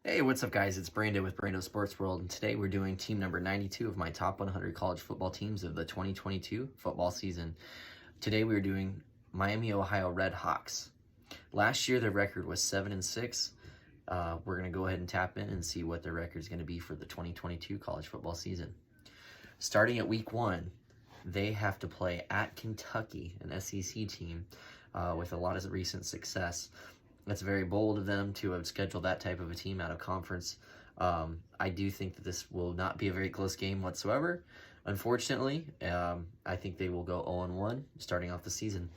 Hey, what's up, guys? It's Brando with Brando Sports World, and today we're doing team number 92 of my top 100 college football teams of the 2022 football season. Today we are doing Miami, Ohio RedHawks. Last year their record was 7-6. We're going to go ahead and tap in and see what their record is going to be for the 2022 college football season. Starting at week 1, they have to play at Kentucky, an SEC team with a lot of recent success. It's very bold of them to have scheduled that type of a team out of conference. I do think that this will not be a very close game whatsoever. Unfortunately, I think they will go 0-1 starting off the season.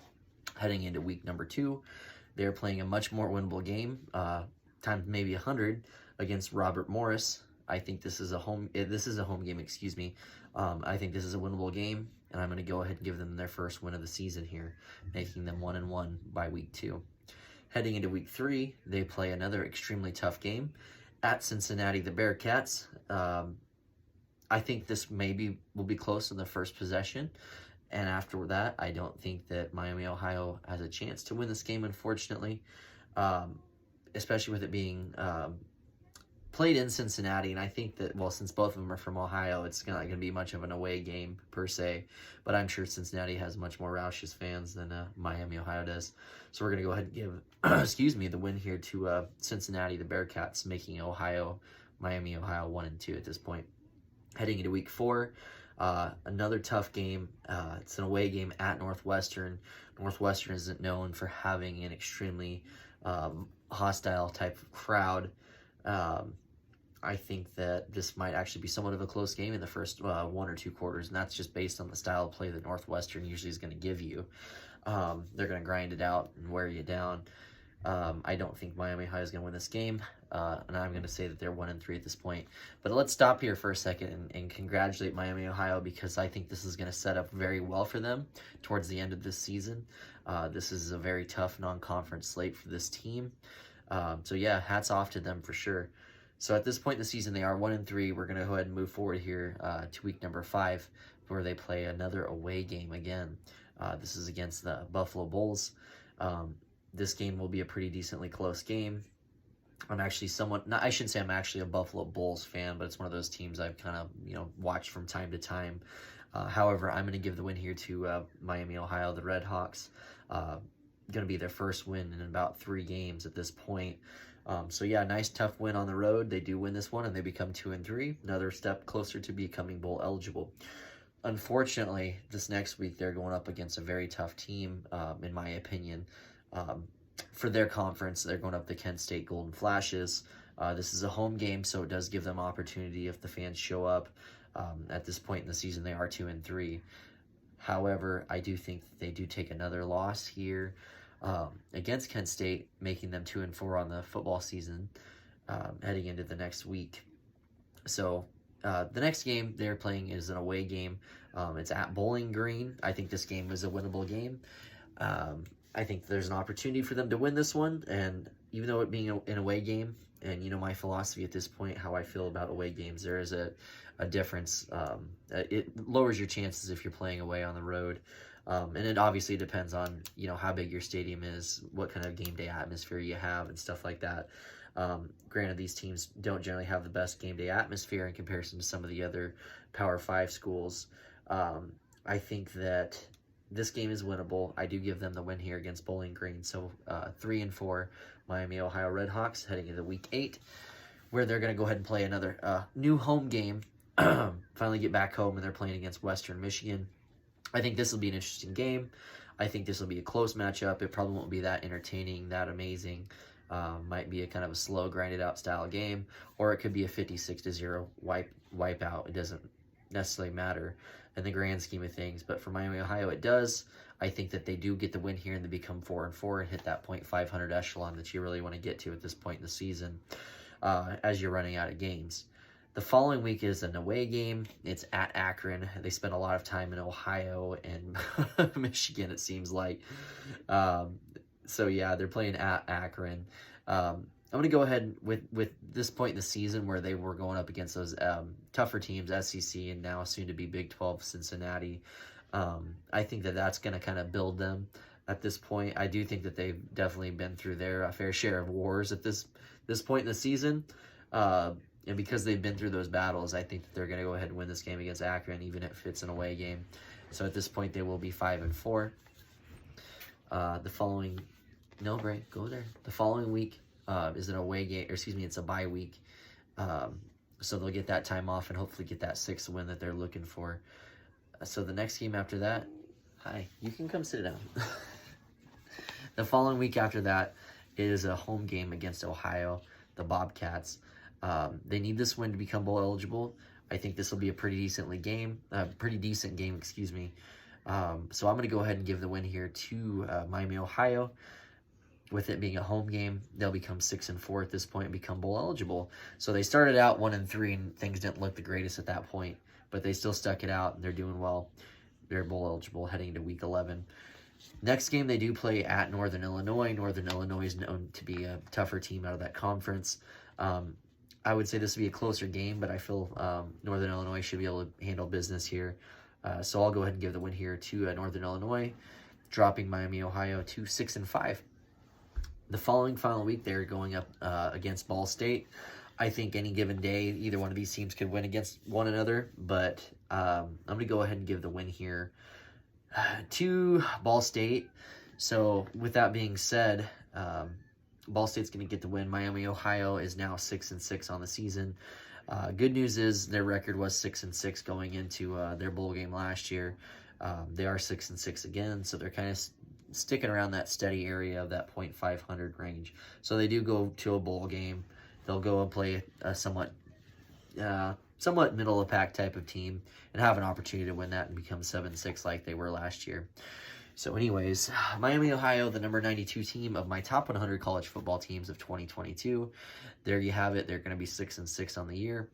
Heading into week number 2, they're playing a much more winnable game, times maybe 100, against Robert Morris. I think this is a home game, excuse me. I think this is a winnable game, and I'm going to go ahead and give them their first win of the season here, making them 1-1 by week 2. Heading into week 3, they play another extremely tough game at Cincinnati, the Bearcats. I think this maybe will be close in the first possession. And after that, I don't think that Miami, Ohio has a chance to win this game, unfortunately, especially with it being played in Cincinnati. And I think that, well, since both of them are from Ohio, it's not going to be much of an away game per se. But I'm sure Cincinnati has much more raucous fans than Miami, Ohio does. So we're going to go ahead and give, excuse me, the win here to Cincinnati, the Bearcats, making Miami, Ohio 1-2 at this point. Heading into week 4, another tough game. It's an away game at Northwestern. Northwestern isn't known for having an extremely hostile type of crowd. I think that this might actually be somewhat of a close game in the first 1 or 2 quarters, and that's just based on the style of play that Northwestern usually is going to give you. They're going to grind it out and wear you down. I don't think Miami Ohio is going to win this game, and I'm going to say that they're 1-3 at this point. But let's stop here for a second and congratulate Miami Ohio, because I think this is going to set up very well for them towards the end of this season. This is a very tough non-conference slate for this team. So yeah, hats off to them for sure. So at this point in the season, they are 1-3. We're going to go ahead and move forward here to week number 5, where they play another away game again. This is against the Buffalo Bulls. This game will be a pretty decently close game. I'm actually I shouldn't say I'm actually a Buffalo Bulls fan, but it's one of those teams I've kind of, watched from time to time. However, I'm going to give the win here to Miami, Ohio, the RedHawks. Going to be their first win in about 3 games at this point. So yeah, nice tough win on the road. They do win this one and they become 2-3, another step closer to becoming bowl eligible. Unfortunately, this next week they're going up against a very tough team, in my opinion. For their conference, they're going up the Kent State Golden Flashes. This is a home game, so it does give them opportunity if the fans show up. At this point in the season, they are 2-3. However, I do think that they do take another loss here against Kent State, making them 2-4 on the football season, heading into the next week. So the next game they're playing is an away game. It's at Bowling Green. I think this game is a winnable game. I think there's an opportunity for them to win this one, and even though it being an away game, and my philosophy at this point, how I feel about away games, there is a difference. It lowers your chances if you're playing away on the road. And it obviously depends on, how big your stadium is, what kind of game day atmosphere you have, and stuff like that. Granted, these teams don't generally have the best game day atmosphere in comparison to some of the other Power 5 schools. I think that this game is winnable. I do give them the win here against Bowling Green. So 3-4 Miami, Ohio RedHawks heading into week 8, where they're going to go ahead and play another new home game. Finally get back home, and they're playing against Western Michigan. I think this will be an interesting game. I think this will be a close matchup. It probably won't be that entertaining, that amazing. Might be a kind of a slow, grinded out style game, or it could be a 56-0 wipeout. It doesn't necessarily matter in the grand scheme of things, but for Miami, Ohio, it does. I think that they do get the win here and they become 4-4 and hit that .500 echelon that you really want to get to at this point in the season, as you're running out of games. The following week is an away game. It's at Akron. They spend a lot of time in Ohio and Michigan, it seems like. So yeah, they're playing at Akron. I'm going to go ahead with this point in the season where they were going up against those tougher teams, SEC and now soon to be Big 12 Cincinnati. I think that that's going to kind of build them at this point. I do think that they've definitely been through their fair share of wars at this point in the season. And because they've been through those battles, I think that they're going to go ahead and win this game against Akron, even if it's an away game. So at this point, they will be 5-4. The following, no, Bray, go there. The following week is an away game, or excuse me, it's a bye week. So they'll get that time off and hopefully get that 6th win that they're looking for. So the next game after that, hi, you can come sit down. The following week after that is a home game against Ohio, the Bobcats. They need this win to become bowl eligible. I think this will be a pretty decent game, excuse me. So I'm going to go ahead and give the win here to Miami, Ohio. With it being a home game, they'll become 6-4 at this point and become bowl eligible. So they started out 1-3, and things didn't look the greatest at that point, but they still stuck it out, and they're doing well. They're bowl eligible heading into week 11. Next game, they do play at Northern Illinois. Northern Illinois is known to be a tougher team out of that conference. I would say this would be a closer game, but I feel Northern Illinois should be able to handle business here. So I'll go ahead and give the win here to Northern Illinois, dropping Miami, Ohio to 6-5. The following final week, they're going up against Ball State. I think any given day, either one of these teams could win against one another, but I'm going to go ahead and give the win here to Ball State. So with that being said, Ball State's going to get the win. Miami, Ohio is now 6-6 on the season. Good news is their record was 6-6 going into their bowl game last year. They are 6-6 again, so they're kind of sticking around that steady area of that .500 range. So they do go to a bowl game. They'll go and play a somewhat middle of the pack type of team and have an opportunity to win that and become 7-6 like they were last year. So anyways, Miami, Ohio, the number 92 team of my top 100 college football teams of 2022. There you have it. They're going to be 6-6 on the year.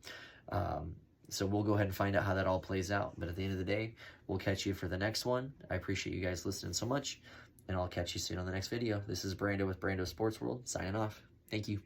So we'll go ahead and find out how that all plays out. But at the end of the day, we'll catch you for the next one. I appreciate you guys listening so much, and I'll catch you soon on the next video. This is Brando with Brando Sports World, signing off. Thank you.